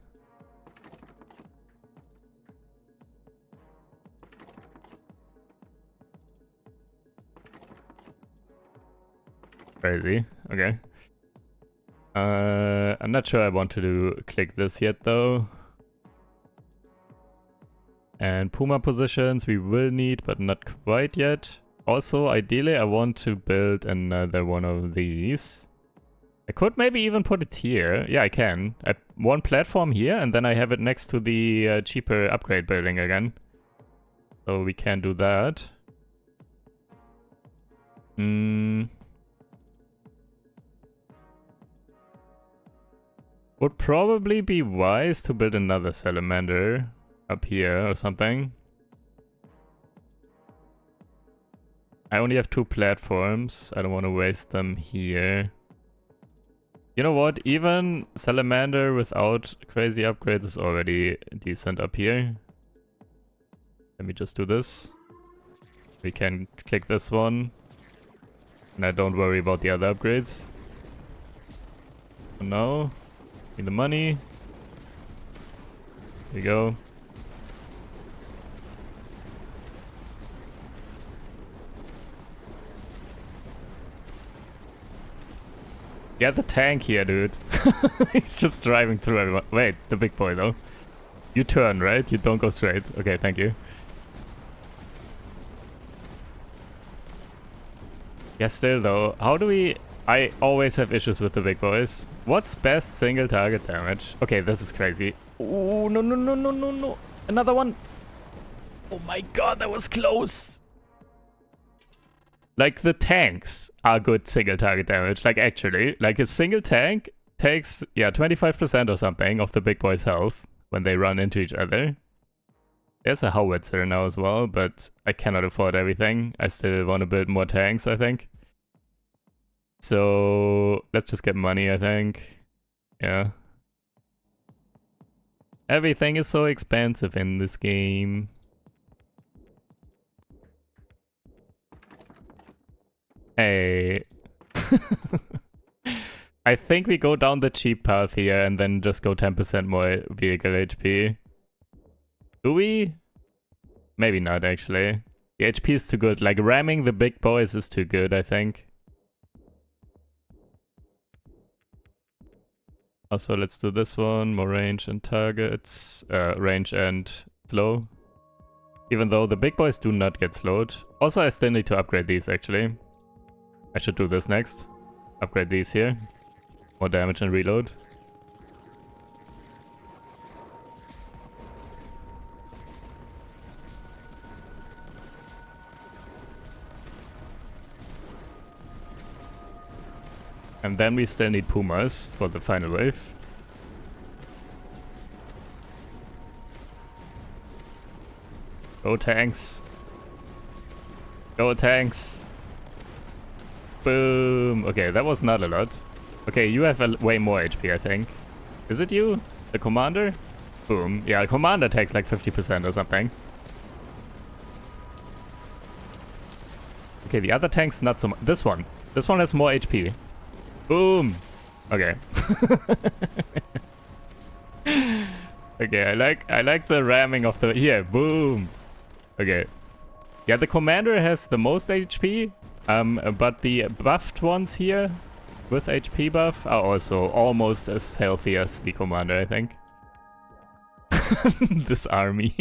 Crazy. Okay. I'm not sure I want to click this yet though. And Puma positions we will need, but not quite yet. Also, ideally I want to build another one of these. I could maybe even put it here. Yeah, I can. One platform here, and then I have it next to the cheaper upgrade building again. So we can do that. Would probably be wise to build another salamander up here or something. I only have 2 platforms. I don't want to waste them here. You know what? Even salamander without crazy upgrades is already decent up here. Let me just do this. We can click this one. And I don't worry about the other upgrades. For now, need the money. Here we go. Get the tank here, dude. He's just driving through everyone. Wait, the big boy though. You turn, right? You don't go straight. Okay, thank you. Yeah, still though, how do we... I always have issues with the big boys. What's best single target damage? Okay, this is crazy. Oh, no, no, no, no, no, no. Another one. Oh my god, that was close. Like, the tanks are good single target damage. Like, actually. Like, a single tank takes, yeah, 25% or something of the big boy's health when they run into each other. There's a howitzer now as well, but I cannot afford everything. I still want to build more tanks, I think. So, let's just get money, I think. Yeah. Everything is so expensive in this game. Hey. I think we go down the cheap path here and then just go 10% more vehicle HP. Do we? Maybe not, actually. The HP is too good. Like, ramming the big boys is too good, I think. Also, let's do this one. More range and targets. Range and slow. Even though the big boys do not get slowed. Also, I still need to upgrade these, actually. I should do this next. Upgrade these here. More damage and reload. And then we still need Pumas for the final wave. Go tanks. Go tanks. Boom. Okay, that was not a lot. Okay, you have way more HP, I think. Is it you? The commander? Boom. Yeah, the commander takes like 50% or something. Okay, the other tank's not so much. This one. This one has more HP. Boom. Okay. Okay, I like the ramming of the... Here, boom. Okay. Yeah, the commander has the most HP. But the buffed ones here with HP buff are also almost as healthy as the commander, I think. This army.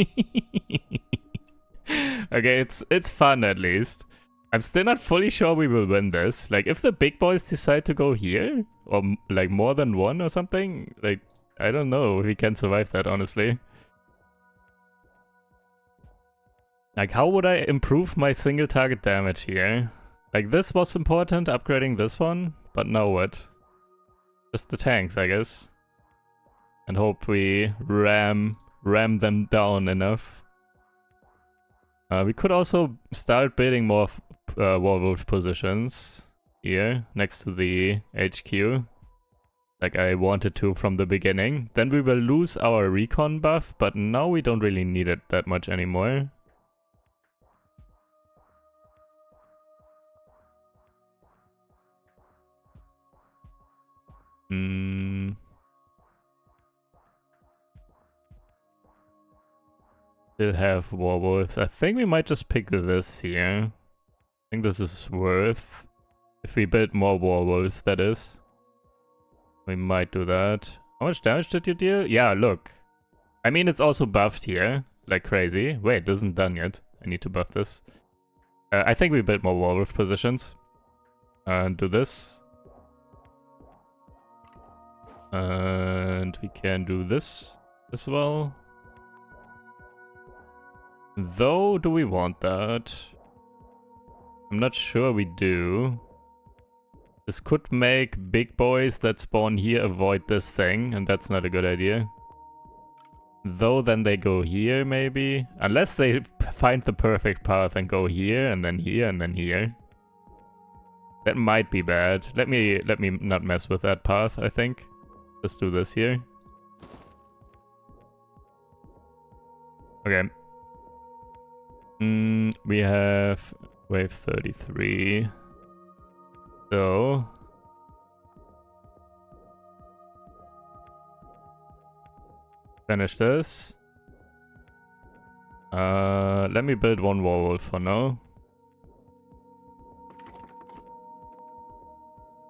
Okay, it's fun at least. I'm still not fully sure we will win this. Like, if the big boys decide to go here, or like more than one or something, like, I don't know if we can survive that, honestly. Like, how would I improve my single target damage here? Like, this was important, upgrading this one, but now what? Just the tanks, I guess. And hope we ram them down enough. We could also start building more Warwolf positions here, next to the HQ. Like I wanted to from the beginning. Then we will lose our recon buff, but now we don't really need it that much anymore. Still have Warwolves. I think we might just pick this here. I think this is worth. If we build more Warwolves, that is. We might do that. How much damage did you deal? Yeah, look. I mean, it's also buffed here. Like crazy. Wait, this isn't done yet. I need to buff this. I think we build more Warwolf positions. And do this. And we can do this as well. Though, do we want that? I'm not sure we do. This could make big boys that spawn here avoid this thing, and that's not a good idea. Though then they go here, maybe? Unless they find the perfect path and go here, and then here, and then here. That might be bad. Let me not mess with that path, I think. Just do this here. Okay. We have wave 33. So finish this. Let me build one Warwolf for now.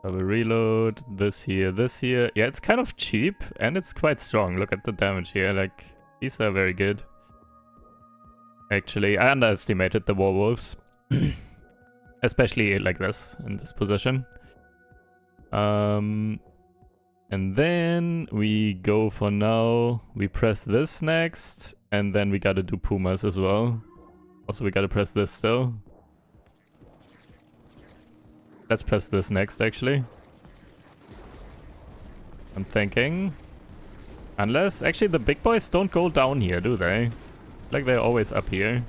I will reload this here, this here. Yeah, it's kind of cheap and it's quite strong. Look at the damage here. Like, these are very good. Actually, I underestimated the Warwolves. Especially like this, in this position. And then we go for now. We press this next. And then we gotta do Pumas as well. Also, we gotta press this still. Let's press this next, actually. I'm thinking. Unless, actually, the big boys don't go down here, do they? Like they're always up here.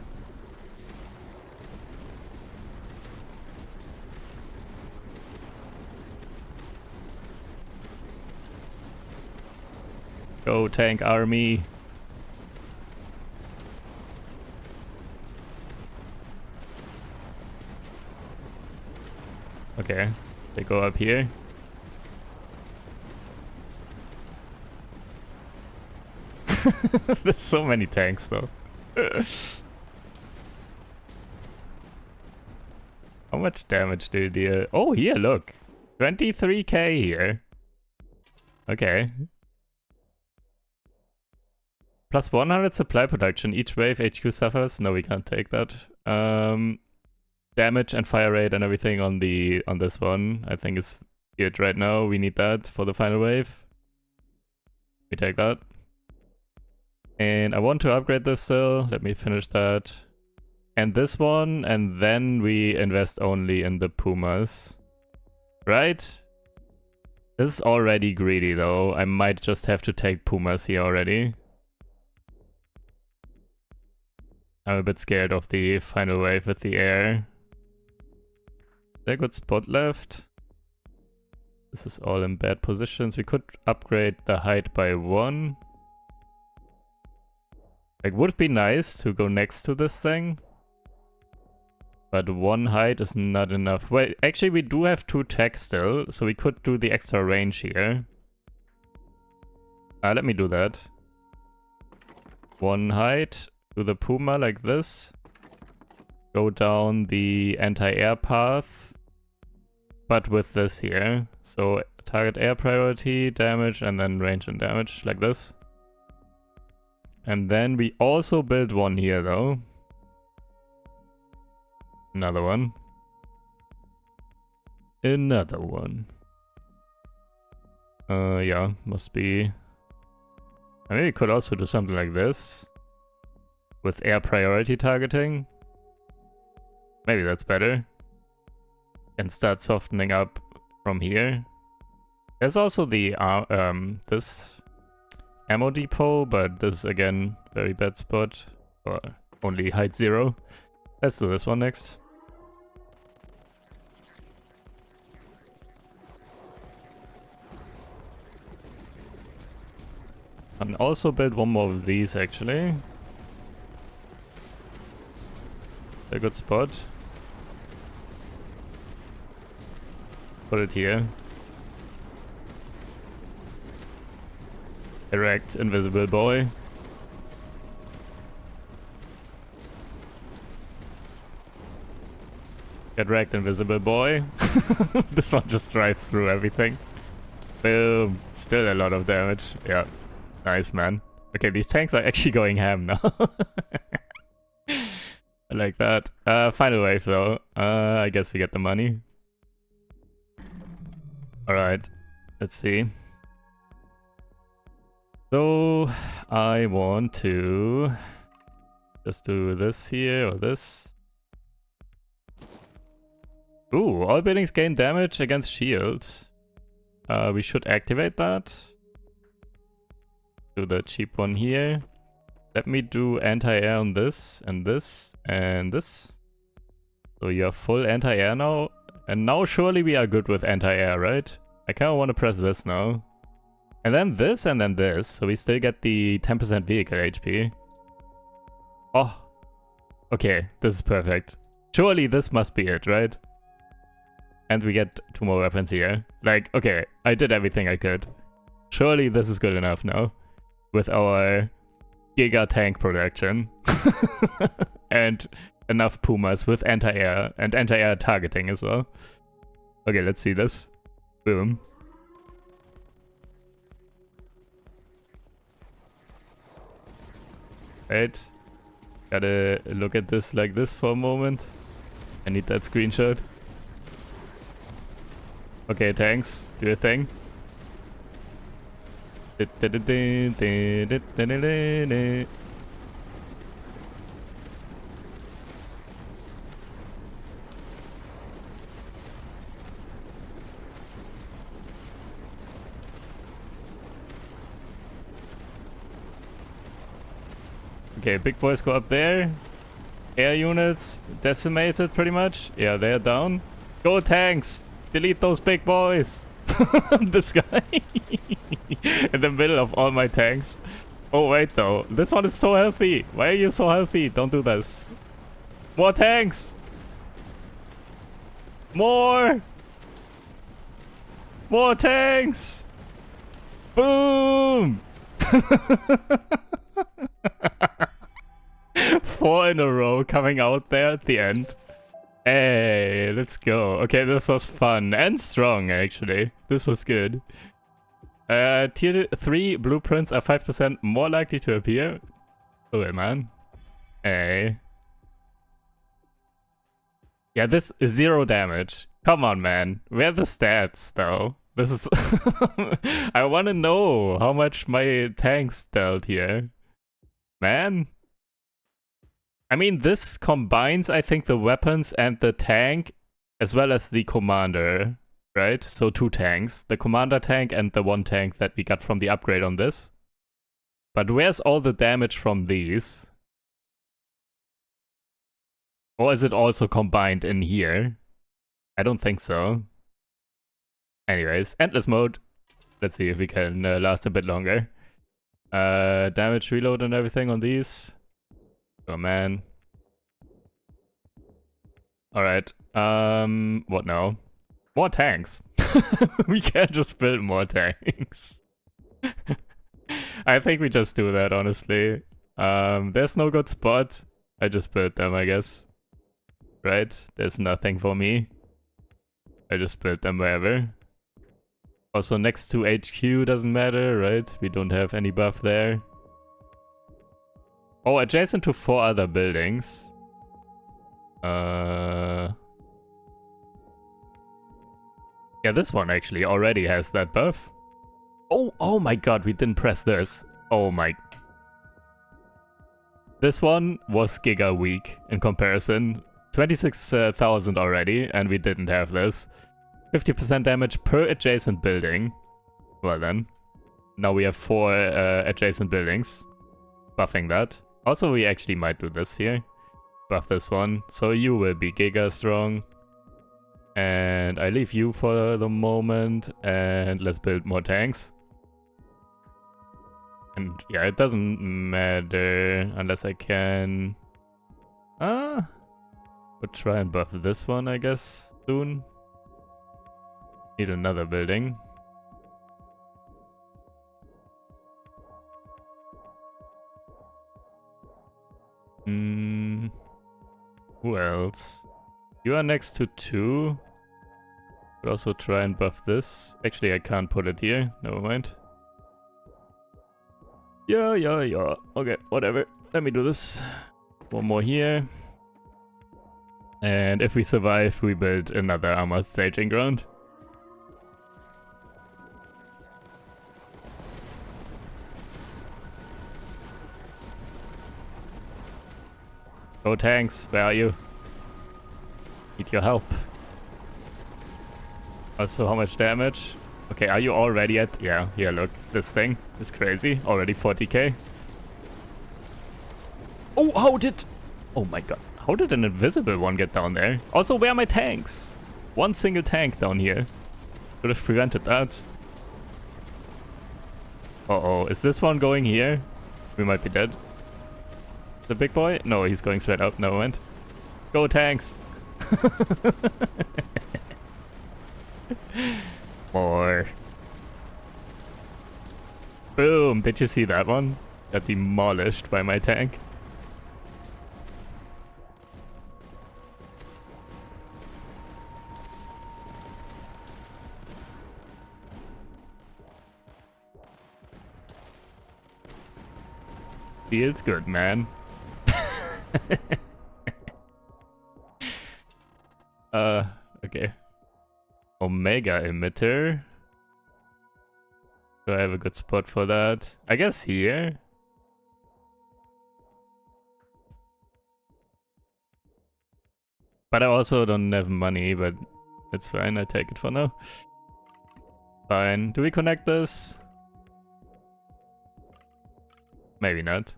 Go tank army. Okay, they go up here. There's so many tanks though. How much damage do you deal? Oh, here, look. 23k here. Okay. Plus 100 supply production. Each wave HQ suffers. No, we can't take that. Damage and fire rate and everything on this one, I think is good right now. We need that for the final wave. We take that. And I want to upgrade this still. Let me finish that. And this one, and then we invest only in the Pumas. Right? This is already greedy though. I might just have to take Pumas here already. I'm a bit scared of the final wave with the air. Is there a good spot left? This is all in bad positions. We could upgrade the height by 1. Like, would be nice to go next to this thing. But 1 height is not enough. Wait, actually we do have 2 tech still, so we could do the extra range here. Let me do that. 1 height, do the Puma like this. Go down the anti-air path, but with this here. So target air priority, damage, and then range and damage, like this. And then we also build 1 here though. Another one. Another one. Yeah, must be... I mean, we could also do something like this. With air priority targeting. Maybe that's better. And start softening up from here. There's also the, this ammo depot, but this is again, very bad spot. Or only height 0. Let's do this one next. And also build 1 more of these actually. A good spot. Put it here. Erect invisible boy. Get wrecked, invisible boy. This one just drives through everything. Boom. Still a lot of damage. Yeah. Nice, man. Okay, these tanks are actually going ham now. I like that. Final wave, though. I guess we get the money. Alright. Let's see. So, I want to just do this here or this. Ooh, all buildings gain damage against shield. We should activate that. Do the cheap one here. Let me do anti-air on this and this and this. So you have full anti-air now. And now surely we are good with anti-air, right? I kind of want to press this now. And then this and then this. So we still get the 10% vehicle HP. Oh. Okay, this is perfect. Surely this must be it, right? And we get 2 more weapons here. Like, okay, I did everything I could. Surely this is good enough now. With our Giga tank production. And enough Pumas with anti-air and anti-air targeting as well. Okay, let's see this. Boom. Wait. Gotta look at this like this for a moment. I need that screenshot. Okay, tanks, do your thing. Okay, big boys go up there. Air units decimated pretty much. Yeah, they're down. Go tanks! Delete those big boys! This guy in the middle of all my tanks. Oh wait though, this one is so healthy. Why are you so healthy? Don't do this. More tanks! More! More tanks! Boom! 4 in a row coming out there at the end. Hey, let's go. Okay, this was fun and strong, actually. This was good. Tier 3 blueprints are 5% more likely to appear. Oh, man. Hey. Yeah, this is 0 damage. Come on, man. Where are the stats, though? This is... I want to know how much my tanks dealt here. Man. I mean, this combines, I think, the weapons and the tank, as well as the commander, right? So 2 tanks. The commander tank and the 1 tank that we got from the upgrade on this. But where's all the damage from these? Or is it also combined in here? I don't think so. Anyways, endless mode. Let's see if we can last a bit longer. Damage reload and everything on these. Oh man. Alright. What now? More tanks. We can't just build more tanks. I think we just do that, honestly. There's no good spot. I just built them, I guess. Right? There's nothing for me. I just built them wherever. Also, next to HQ doesn't matter, right? We don't have any buff there. Oh, adjacent to 4 other buildings. Yeah, this one actually already has that buff. Oh my god, we didn't press this. Oh my. This one was giga weak in comparison. 26,000 already, and we didn't have this. 50% damage per adjacent building. Well then. Now we have 4 adjacent buildings. Buffing that. Also, we actually might do this here. Buff this one. So you will be giga strong. And I leave you for the moment. And let's build more tanks. And yeah, it doesn't matter unless I can... We'll try and buff this one, I guess, soon. Need another building. Who else? You are next to 2. Could also try and buff this. Actually, I can't put it here. Never mind. Yeah. Okay, whatever. Let me do this. One more here. And if we survive, we build another armored staging ground. Go tanks, where are you? Need your help. Also, how much damage? Okay, are you already at... Yeah, look. This thing is crazy. Already 40k. Oh, how did... Oh my god. How did an invisible one get down there? Also, where are my tanks? One single tank down here. Could have prevented that. Uh-oh. Is this one going here? We might be dead. The big boy? No, he's going straight up. Never mind. Go tanks! More. Boom! Did you see that one? Got demolished by my tank. Feels good, man. Okay. Omega emitter. Do I have a good spot for that? I guess here. But I also don't have money, but it's fine. I take it for now. Fine. Do we connect this? Maybe not.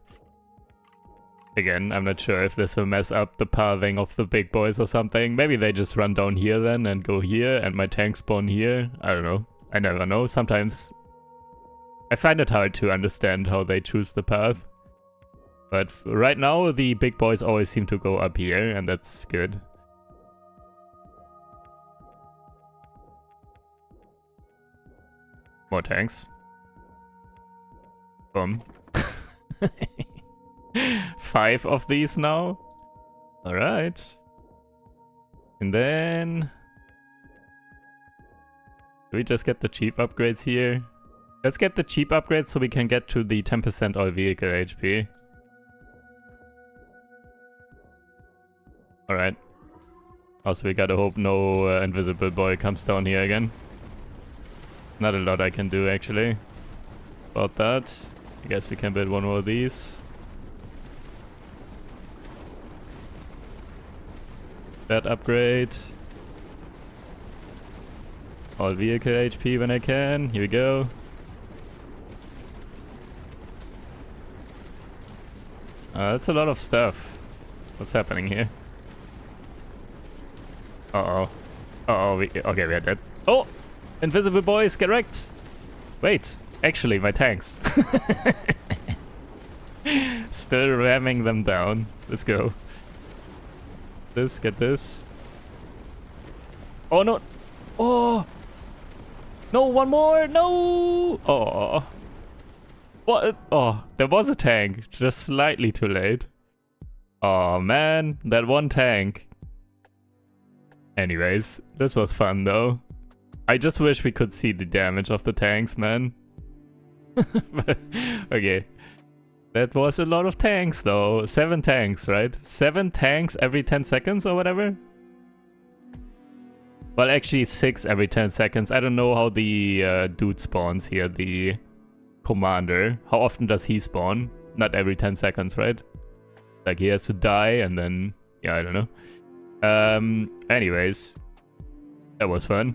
Again, I'm not sure if this will mess up the pathing of the big boys or something. Maybe they just run down here then and go here and my tank spawn here. I don't know. I never know. Sometimes I find it hard to understand how they choose the path. But right now, the big boys always seem to go up here, and that's good. More tanks. Boom. 5 of these now. Alright. And then... do we just get the cheap upgrades here? Let's get the cheap upgrades so we can get to the 10% all vehicle HP. Alright. Also, we gotta hope no invisible boy comes down here again. Not a lot I can do, actually, about that. I guess we can build one more of these. That upgrade. All vehicle HP when I can. Here we go. That's a lot of stuff. What's happening here? Uh-oh. Uh-oh, okay, we are dead. Oh! Invisible boys, get wrecked! Wait, actually, my tanks. Still ramming them down. Let's go. This, get this. Oh, no! Oh! No, one more! No! Oh. What? Oh, there was a tank, just slightly too late. Oh man, that one tank. Anyways, this was fun though. I just wish we could see the damage of the tanks, man. Okay. That was a lot of tanks though. 7 tanks, right? 7 tanks every 10 seconds or whatever? Well, actually 6 every 10 seconds. I don't know how the dude spawns here, the commander. How often does he spawn? Not every 10 seconds, right? Like he has to die and then... yeah, I don't know. Anyways. That was fun.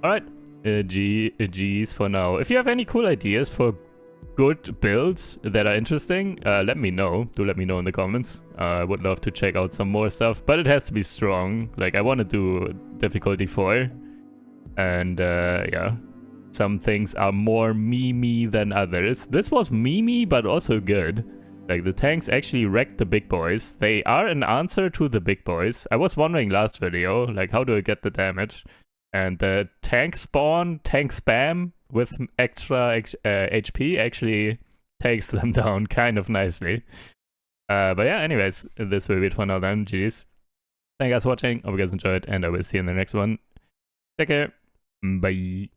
Alright. G's for now. If you have any cool ideas for good builds that are interesting, let me know. Do let me know in the comments. I would love to check out some more stuff, but it has to be strong. Like I want to do difficulty 4. And yeah. Some things are more memey than others. This was memey, but also good. Like, the tanks actually wrecked the big boys. They are an answer to the big boys. I was wondering last video, like, how do I get the damage? And the tank spawn, tank spam with extra HP actually takes them down kind of nicely. But yeah, anyways, this will be it for now then. GG's. Thank you guys for watching. Hope you guys enjoyed, and I will see you in the next one. Take care. Bye.